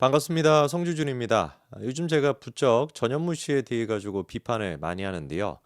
반갑습니다. 성주준입니다. 요즘 제가 부쩍 전현무 씨에 대해 가지고 비판을 많이 하는데요.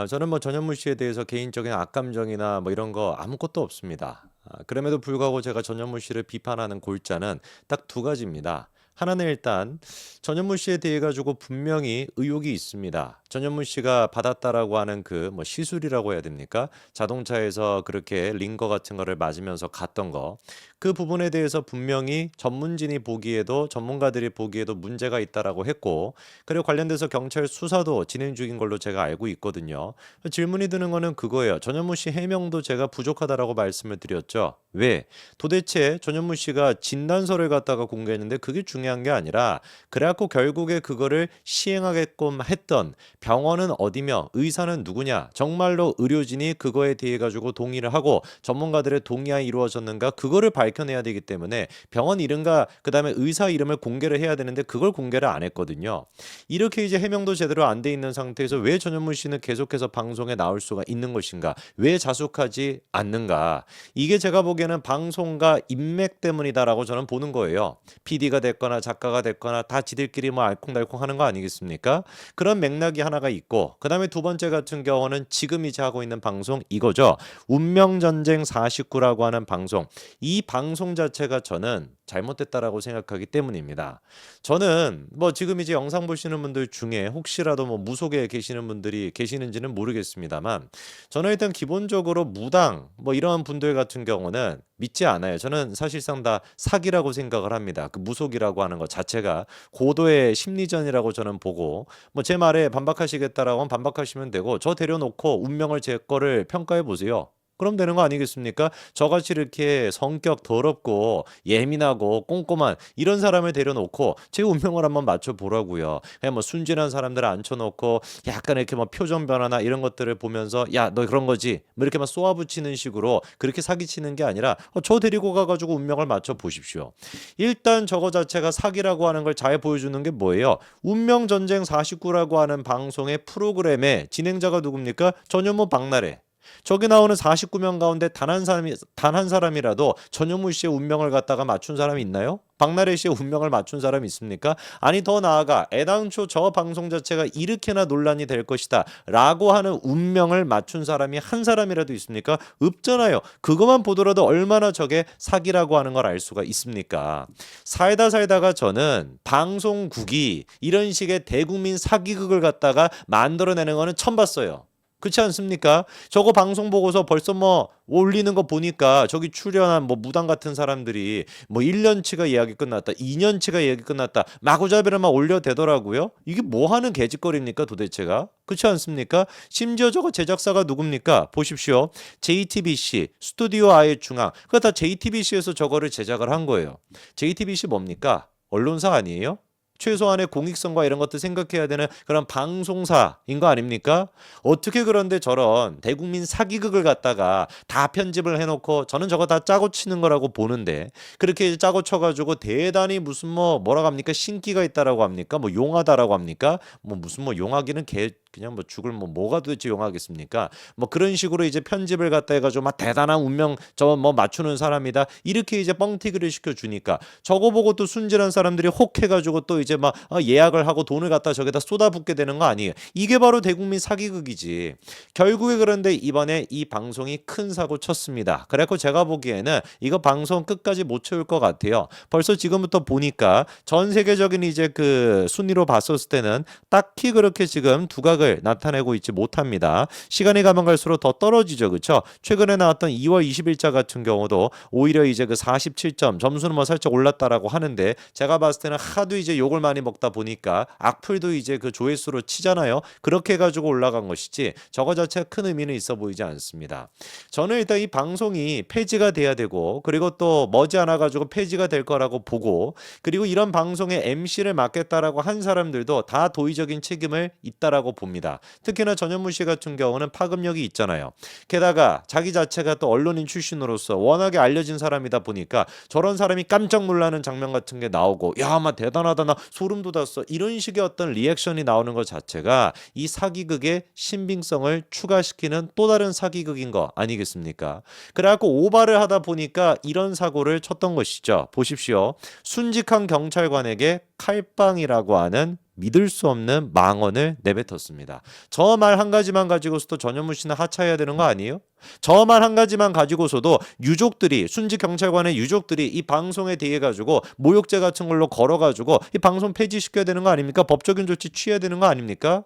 저는 뭐 전현무 씨에 대해서 개인적인 악감정이나 뭐 이런 거 아무것도 없습니다. 그럼에도 불구하고 제가 전현무 씨를 비판하는 골자는 딱 두 가지입니다. 하나는 일단 전현무 씨에 대해 가지고 분명히 의혹이 있습니다. 전현무 씨가 받았다라고 하는 그 뭐 시술이라고 해야 됩니까? 자동차에서 그렇게 링거 같은 거를 맞으면서 갔던 거. 그 부분에 대해서 분명히 전문진이 보기에도 전문가들이 보기에도 문제가 있다라고 했고, 그리고 관련돼서 경찰 수사도 진행 중인 걸로 제가 알고 있거든요. 질문이 드는 거는 그거예요. 전현무 씨 해명도 제가 부족하다라고 말씀을 드렸죠. 왜? 도대체 전현무 씨가 진단서를 갖다가 공개했는데 그게 중요한 게 아니라, 그래갖고 결국에 그거를 시행하게끔 했던 병원은 어디며 의사는 누구냐, 정말로 의료진이 그거에 대해 가지고 동의를 하고 전문가들의 동의하에 이루어졌는가, 그거를 밝혀내야 되기 때문에 병원 이름과 그다음에 의사 이름을 공개를 해야 되는데 그걸 공개를 안 했거든요. 이렇게 이제 해명도 제대로 안 돼 있는 상태에서 왜 전현무 씨는 계속해서 방송에 나올 수가 있는 것인가? 왜 자숙하지 않는가? 이게 제가 보기에는 방송과 인맥 때문이다라고 저는 보는 거예요. PD가 됐거나 작가가 됐거나 다 지들끼리 뭐 알콩달콩 하는 거 아니겠습니까? 그런 맥락이 하나가 있고, 그다음에 두 번째 같은 경우는 지금 이제 하고 있는 방송 이거죠. 운명전쟁 49라고 하는 방송. 이 방송 자체가 저는 잘못됐다라고 생각하기 때문입니다. 저는 뭐 지금 이제 영상 보시는 분들 중에 혹시라도 뭐 무속에 계시는 분들이 계시는지는 모르겠습니다만, 저는 일단 기본적으로 무당 뭐 이런 분들 같은 경우는 믿지 않아요. 저는 사실상 다 사기라고 생각을 합니다. 그 무속이라고 하는 것 자체가 고도의 심리전이라고 저는 보고, 뭐 제 말에 반박하시겠다라고 하면 반박하시면 되고, 저 데려놓고 운명을 제 거를 평가해 보세요. 그럼 되는 거 아니겠습니까? 저같이 이렇게 성격 더럽고 예민하고 꼼꼼한 이런 사람을 데려놓고 제 운명을 한번 맞춰보라고요. 그냥 뭐 순진한 사람들을 앉혀놓고 약간 이렇게 뭐 표정 변화나 이런 것들을 보면서 야, 너 그런 거지? 뭐 이렇게 막 쏘아붙이는 식으로 그렇게 사기치는 게 아니라 저 데리고 가가지고 운명을 맞춰보십시오. 일단 저거 자체가 사기라고 하는 걸 잘 보여주는 게 뭐예요? 운명전쟁 49라고 하는 방송의 프로그램의 진행자가 누굽니까? 전현무 박나래. 저기 나오는 49명 가운데 단 한 사람이라도 전현무 씨의 운명을 갖다가 맞춘 사람이 있나요? 박나래 씨의 운명을 맞춘 사람이 있습니까? 아니, 더 나아가 애당초 저 방송 자체가 이렇게나 논란이 될 것이다 라고 하는 운명을 맞춘 사람이 한 사람이라도 있습니까? 없잖아요. 그것만 보더라도 얼마나 저게 사기라고 하는 걸 알 수가 있습니까? 살다가 저는 방송국이 이런 식의 대국민 사기극을 갖다가 만들어내는 거는 처음 봤어요. 그렇지 않습니까? 저거 방송 보고서 벌써 뭐 올리는 거 보니까 저기 출연한 뭐 무당 같은 사람들이 뭐 1년치가 예약이 끝났다, 2년치가 예약이 끝났다, 마구잡이로 막 올려대더라고요. 이게 뭐 하는 개짓거리입니까 도대체가? 그렇지 않습니까? 심지어 저거 제작사가 누굽니까? 보십시오. JTBC, 스튜디오 아예 중앙. 그거 다 JTBC에서 저거를 제작을 한 거예요. JTBC 뭡니까? 언론사 아니에요? 최소한의 공익성과 이런 것도 생각해야 되는 그런 방송사인 거 아닙니까? 어떻게 그런데 저런 대국민 사기극을 갖다가 다 편집을 해놓고, 저는 저거 다 짜고 치는 거라고 보는데, 그렇게 짜고 쳐가지고 대단히 무슨 뭐 뭐라고 합니까? 신기가 있다라고 합니까? 뭐 용하다라고 합니까? 뭐 무슨 뭐 용하기는 그냥 뭐 죽을 뭐가 도대체 용하겠습니까? 뭐 그런 식으로 이제 편집을 갖다 해가지고 막 대단한 운명 저 뭐 맞추는 사람이다 이렇게 이제 뻥튀기를 시켜주니까, 저거 보고 또 순진한 사람들이 혹해가지고 또 이제 막 예약을 하고 돈을 갖다 저기다 쏟아붓게 되는 거 아니에요? 이게 바로 대국민 사기극이지. 결국에 그런데 이번에 이 방송이 큰 사고 쳤습니다. 그래서 제가 보기에는 이거 방송 끝까지 못 채울 것 같아요. 벌써 지금부터 보니까 전 세계적인 이제 그 순위로 봤었을 때는 딱히 그렇게 지금 두각을 나타내고 있지 못합니다. 시간이 가면 갈수록 더 떨어지죠, 그렇죠? 최근에 나왔던 2월 20일자 같은 경우도 오히려 이제 그 47점 점수는 뭐 살짝 올랐다라고 하는데, 제가 봤을 때는 하도 이제 욕을 많이 먹다 보니까 악플도 이제 그 조회수로 치잖아요. 그렇게 해가지고 올라간 것이지 저거 자체가 큰 의미는 있어 보이지 않습니다. 저는 일단 이 방송이 폐지가 돼야 되고, 그리고 또 머지않아 가지고 폐지가 될 거라고 보고, 그리고 이런 방송의 MC를 맡겠다라고 한 사람들도 다 도의적인 책임을 있다라고 봅니다. 특히나 전현무 씨 같은 경우는 파급력이 있잖아요. 게다가 자기 자체가 또 언론인 출신으로서 워낙에 알려진 사람이다 보니까 저런 사람이 깜짝 놀라는 장면 같은 게 나오고, 야, 막 대단하다, 나 소름 돋았어 이런 식의 어떤 리액션이 나오는 것 자체가 이 사기극의 신빙성을 추가시키는 또 다른 사기극인 거 아니겠습니까? 그래갖고 오바를 하다 보니까 이런 사고를 쳤던 것이죠. 보십시오. 순직한 경찰관에게 칼빵이라고 하는 믿을 수 없는 망언을 내뱉었습니다. 저 말 한 가지만 가지고서도 전현무 씨는 하차해야 되는 거 아니에요? 저 말 한 가지만 가지고서도 유족들이 순직 경찰관의 유족들이 이 방송에 대해 가지고 모욕죄 같은 걸로 걸어가지고 이 방송 폐지시켜야 되는 거 아닙니까? 법적인 조치 취해야 되는 거 아닙니까?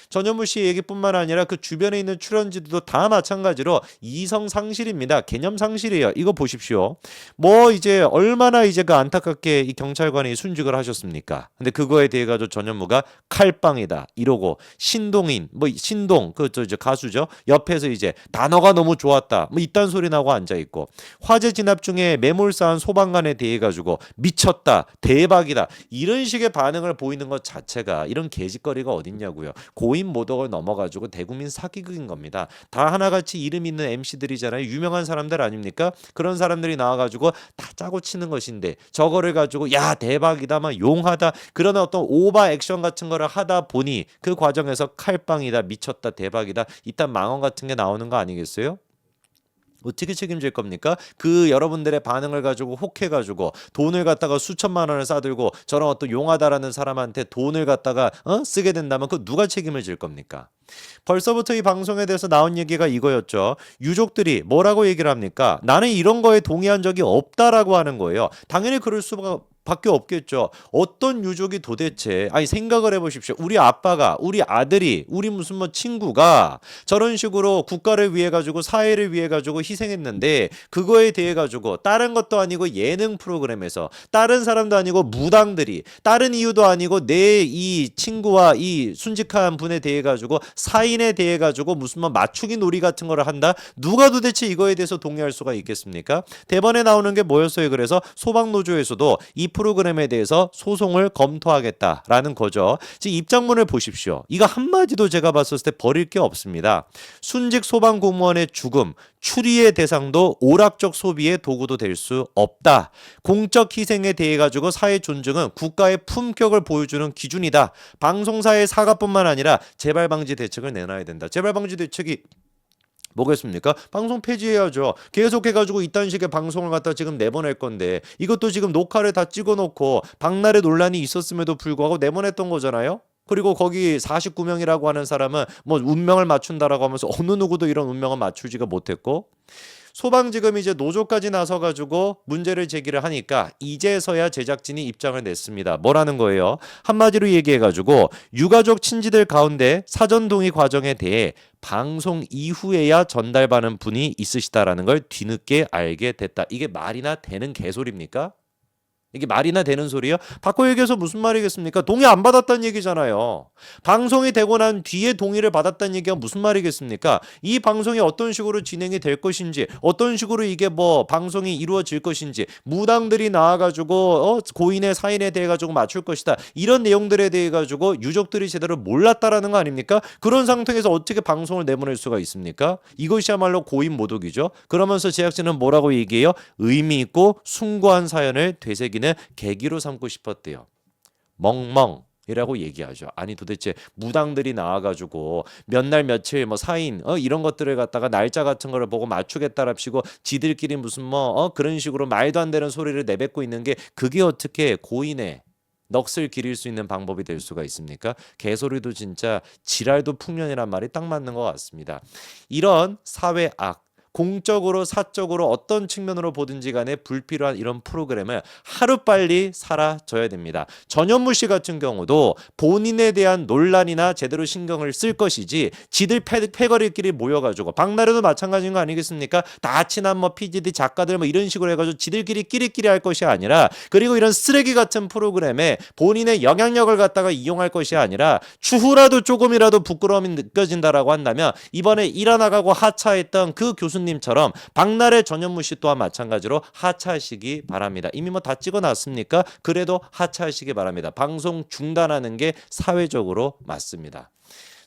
전현무 씨 얘기뿐만 아니라 그 주변에 있는 출연진들도 다 마찬가지로 이성 상실입니다. 개념 상실이에요. 이거 보십시오. 뭐 이제 얼마나 이제 그 안타깝게 이 경찰관이 순직을 하셨습니까? 근데 그거에 대해 가지고 전현무가 칼빵이다 이러고 신동인 뭐 신동 그 저 가수죠. 옆에서 이제 단어가 너무 좋았다. 뭐 이딴 소리 나고 앉아 있고 화재 진압 중에 매몰사한 소방관에 대해 가지고 미쳤다. 대박이다. 이런 식의 반응을 보이는 것 자체가 이런 개짓거리가 어딨냐고요. 고인 모독을 넘어가지고 대국민 사기극인 겁니다. 다 하나같이 이름 있는 MC들이잖아요. 유명한 사람들 아닙니까? 그런 사람들이 나와가지고 다 짜고 치는 것인데 저거를 가지고 야 대박이다 막 용하다 그런 어떤 오바 액션 같은 거를 하다 보니 그 과정에서 칼빵이다 미쳤다 대박이다 이딴 망언 같은 게 나오는 거 아니겠어요? 어떻게 책임질 겁니까? 그 여러분들의 반응을 가지고 혹해가지고 돈을 갖다가 수천만 원을 싸들고 저런 어떤 용하다라는 사람한테 돈을 갖다가 쓰게 된다면 그 누가 책임을 질 겁니까? 벌써부터 이 방송에 대해서 나온 얘기가 이거였죠. 유족들이 뭐라고 얘기를 합니까? 나는 이런 거에 동의한 적이 없다라고 하는 거예요. 당연히 그럴 수밖에 없겠죠. 어떤 유족이 도대체 아니 생각을 해보십시오. 우리 아빠가 우리 아들이 우리 무슨 뭐 친구가 저런 식으로 국가를 위해 가지고 사회를 위해 가지고 희생했는데 그거에 대해 가지고 다른 것도 아니고 예능 프로그램에서 다른 사람도 아니고 무당들이 다른 이유도 아니고 내 이 친구와 이 순직한 분에 대해 가지고 사인에 대해 가지고 무슨 뭐 맞추기 놀이 같은 거를 한다. 누가 도대체 이거에 대해서 동의할 수가 있겠습니까? 대본에 나오는 게 뭐였어요? 그래서 소방노조에서도 이 프로그램에 대해서 소송을 검토하겠다라는 거죠. 지금 입장문을 보십시오. 이거 한마디도 제가 봤을 때 버릴 게 없습니다. 순직 소방 공무원의 죽음, 추리의 대상도 오락적 소비의 도구도 될 수 없다. 공적 희생에 대해 가지고 사회 존중은 국가의 품격을 보여주는 기준이다. 방송사의 사과뿐만 아니라 재발 방지 대책을 내놔야 된다. 재발 방지 대책이 뭐겠습니까? 방송 폐지해야죠. 계속해가지고 이딴 식의 방송을 갖다 지금 내보낼 건데 이것도 지금 녹화를 다 찍어놓고 박나래 논란이 있었음에도 불구하고 내보냈던 거잖아요. 그리고 거기 49명이라고 하는 사람은 뭐 운명을 맞춘다라고 하면서 어느 누구도 이런 운명을 맞추지가 못했고 소방지검이 이제 노조까지 나서가지고 문제를 제기를 하니까 이제서야 제작진이 입장을 냈습니다. 뭐라는 거예요? 한마디로 얘기해가지고 유가족 친지들 가운데 사전 동의 과정에 대해 방송 이후에야 전달받는 분이 있으시다라는 걸 뒤늦게 알게 됐다. 이게 말이나 되는 개소리입니까? 이게 말이나 되는 소리예요? 바꿔 얘기해서 무슨 말이겠습니까? 동의 안 받았다는 얘기잖아요. 방송이 되고 난 뒤에 동의를 받았다는 얘기가 무슨 말이겠습니까? 이 방송이 어떤 식으로 진행이 될 것인지 어떤 식으로 이게 뭐 방송이 이루어질 것인지 무당들이 나와가지고 고인의 사인에 대해 가지고 맞출 것이다. 이런 내용들에 대해 가지고 유족들이 제대로 몰랐다라는 거 아닙니까? 그런 상태에서 어떻게 방송을 내보낼 수가 있습니까? 이것이야말로 고인 모독이죠. 그러면서 제작진은 뭐라고 얘기해요? 의미 있고 숭고한 사연을 되새기는 계기로 삼고 싶었대요. 멍멍이라고 얘기하죠. 아니 도대체 무당들이 나와가지고 몇 날 며칠 뭐 사인 이런 것들을 갖다가 날짜 같은 거를 보고 맞추겠다랍시고 지들끼리 무슨 뭐 그런 식으로 말도 안 되는 소리를 내뱉고 있는 게 그게 어떻게 고인의 넋을 기릴 수 있는 방법이 될 수가 있습니까? 개소리도 진짜 지랄도 풍년이란 말이 딱 맞는 것 같습니다. 이런 사회악 공적으로 사적으로 어떤 측면으로 보든지 간에 불필요한 이런 프로그램을 하루빨리 사라져야 됩니다. 전현무 씨 같은 경우도 본인에 대한 논란이나 제대로 신경을 쓸 것이지 지들 패거리끼리 모여가지고 박나래도 마찬가지인 거 아니겠습니까? 다 친한 뭐 PDD 작가들 뭐 이런 식으로 해가지고 지들끼리 끼리끼리 할 것이 아니라 그리고 이런 쓰레기 같은 프로그램에 본인의 영향력을 갖다가 이용할 것이 아니라 추후라도 조금이라도 부끄러움이 느껴진다라고 한다면 이번에 일어나가고 하차했던 그 교수님 님처럼 박나래 전현무 씨 또한 마찬가지로 하차하시기 바랍니다. 이미 뭐 다 찍어놨습니까? 그래도 하차하시기 바랍니다. 방송 중단하는 게 사회적으로 맞습니다.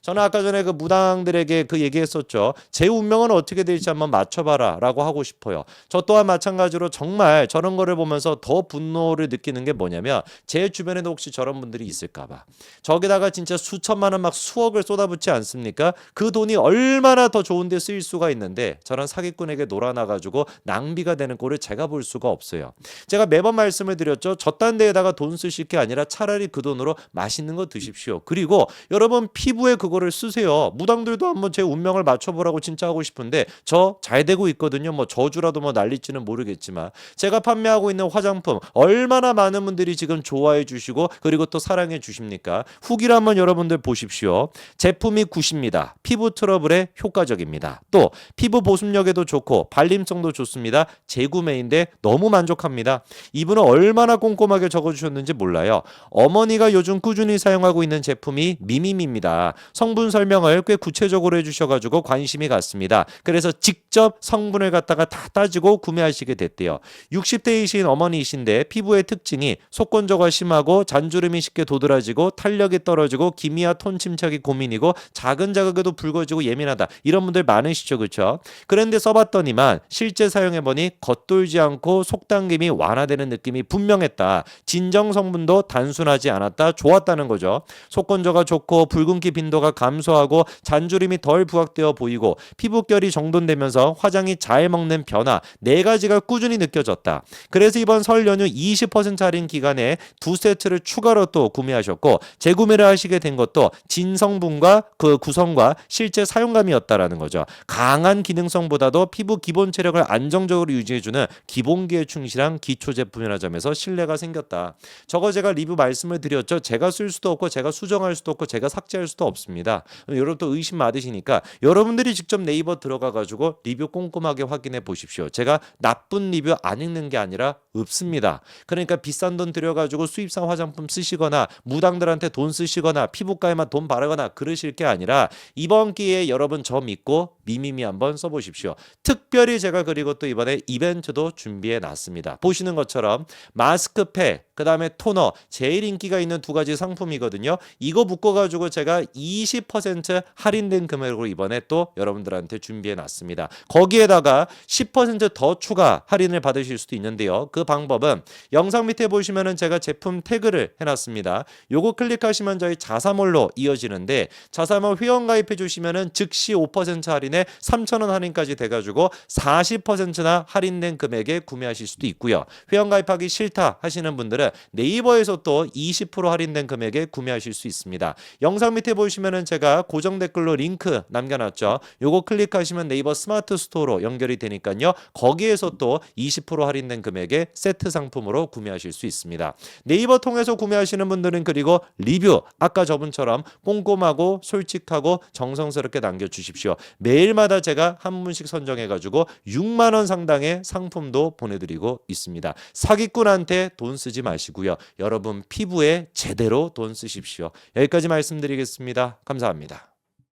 저는 아까 전에 그 무당들에게 그 얘기했었죠. 제 운명은 어떻게 될지 한번 맞춰봐라 라고 하고 싶어요. 저 또한 마찬가지로 정말 저런 거를 보면서 더 분노를 느끼는 게 뭐냐면 제 주변에도 혹시 저런 분들이 있을까 봐. 저기다가 진짜 수천만 원 막 수억을 쏟아붓지 않습니까? 그 돈이 얼마나 더 좋은 데 쓰일 수가 있는데 저런 사기꾼에게 놀아나가지고 낭비가 되는 꼴을 제가 볼 수가 없어요. 제가 매번 말씀을 드렸죠. 저딴 데에다가 돈 쓰실 게 아니라 차라리 그 돈으로 맛있는 거 드십시오. 그리고 여러분 피부에 그거를 쓰세요. 무당들도 한번 제 운명을 맞춰보라고 진짜 하고 싶은데 저 잘 되고 있거든요. 뭐 저주라도 뭐 날릴지는 모르겠지만 제가 판매하고 있는 화장품 얼마나 많은 분들이 지금 좋아해 주시고 그리고 또 사랑해 주십니까? 후기를 한번 여러분들 보십시오. 제품이 굿입니다. 피부 트러블에 효과적입니다. 또 피부 보습력에도 좋고 발림성도 좋습니다. 재구매인데 너무 만족합니다. 이분은 얼마나 꼼꼼하게 적어주셨는지 몰라요. 어머니가 요즘 꾸준히 사용하고 있는 제품이 미밈입니다. 성분 설명을 꽤 구체적으로 해주셔가지고 관심이 갔습니다. 그래서 직접 성분을 갖다가 다 따지고 구매하시게 됐대요. 60대이신 어머니이신데 피부의 특징이 속건조가 심하고 잔주름이 쉽게 도드라지고 탄력이 떨어지고 기미와 톤 침착이 고민이고 작은 자극에도 붉어지고 예민하다. 이런 분들 많으시죠, 그렇죠? 그런데 써봤더니만 실제 사용해보니 겉돌지 않고 속당김이 완화되는 느낌이 분명했다. 진정 성분도 단순하지 않았다. 좋았다는 거죠. 속건조가 좋고 붉은기 빈도가 감소하고 잔주름이 덜 부각되어 보이고 피부결이 정돈되면서 화장이 잘 먹는 변화 4가지가 꾸준히 느껴졌다. 그래서 이번 설 연휴 20% 할인 기간에 2세트를 추가로 또 구매하셨고 재구매를 하시게 된 것도 진성분과 그 구성과 실제 사용감이었다라는 거죠. 강한 기능성보다도 피부 기본 체력을 안정적으로 유지해주는 기본기에 충실한 기초 제품이라는 점에서 신뢰가 생겼다. 저거 제가 리뷰 말씀을 드렸죠. 제가 쓸 수도 없고 제가 수정할 수도 없고 제가 삭제할 수도 없습니다. 여러분 또 의심 많으시니까 여러분들이 직접 네이버 들어가가지고 리뷰 꼼꼼하게 확인해 보십시오. 제가 나쁜 리뷰 안 읽는 게 아니라 없습니다. 그러니까 비싼 돈 들여가지고 수입산 화장품 쓰시거나 무당들한테 돈 쓰시거나 피부과에만 돈 바르거나 그러실 게 아니라 이번 기회에 여러분 저 믿고 미미미 한번 써보십시오. 특별히 제가 그리고 또 이번에 이벤트도 준비해 놨습니다. 보시는 것처럼 마스크팩 그 다음에 토너 제일 인기가 있는 2가지 상품이거든요. 이거 묶어가지고 제가 20% 할인된 금액으로 이번에 또 여러분들한테 준비해 놨습니다. 거기에다가 10% 더 추가 할인을 받으실 수도 있는데요. 그 방법은 영상 밑에 보시면은 제가 제품 태그를 해놨습니다. 요거 클릭하시면 저희 자사몰로 이어지는데 자사몰 회원 가입해 주시면은 즉시 5% 할인에 3,000원 할인까지 돼가지고 40%나 할인된 금액에 구매하실 수도 있고요. 회원 가입하기 싫다 하시는 분들은 네이버에서 또 20% 할인된 금액에 구매하실 수 있습니다. 영상 밑에 보시면은 제가 고정 댓글로 링크 남겨놨죠. 요거 클릭하시면 네이버 스마트 스토어로 연결이 되니까요. 거기에서 또 20% 할인된 금액에 세트 상품으로 구매하실 수 있습니다. 네이버 통해서 구매하시는 분들은 그리고 리뷰 아까 저분처럼 꼼꼼하고 솔직하고 정성스럽게 남겨주십시오. 매일마다 제가 한 분씩 선정해가지고 6만 원 상당의 상품도 보내드리고 있습니다. 사기꾼한테 돈 쓰지 마시고요. 여러분 피부에 제대로 돈 쓰십시오. 여기까지 말씀드리겠습니다. 감사합니다.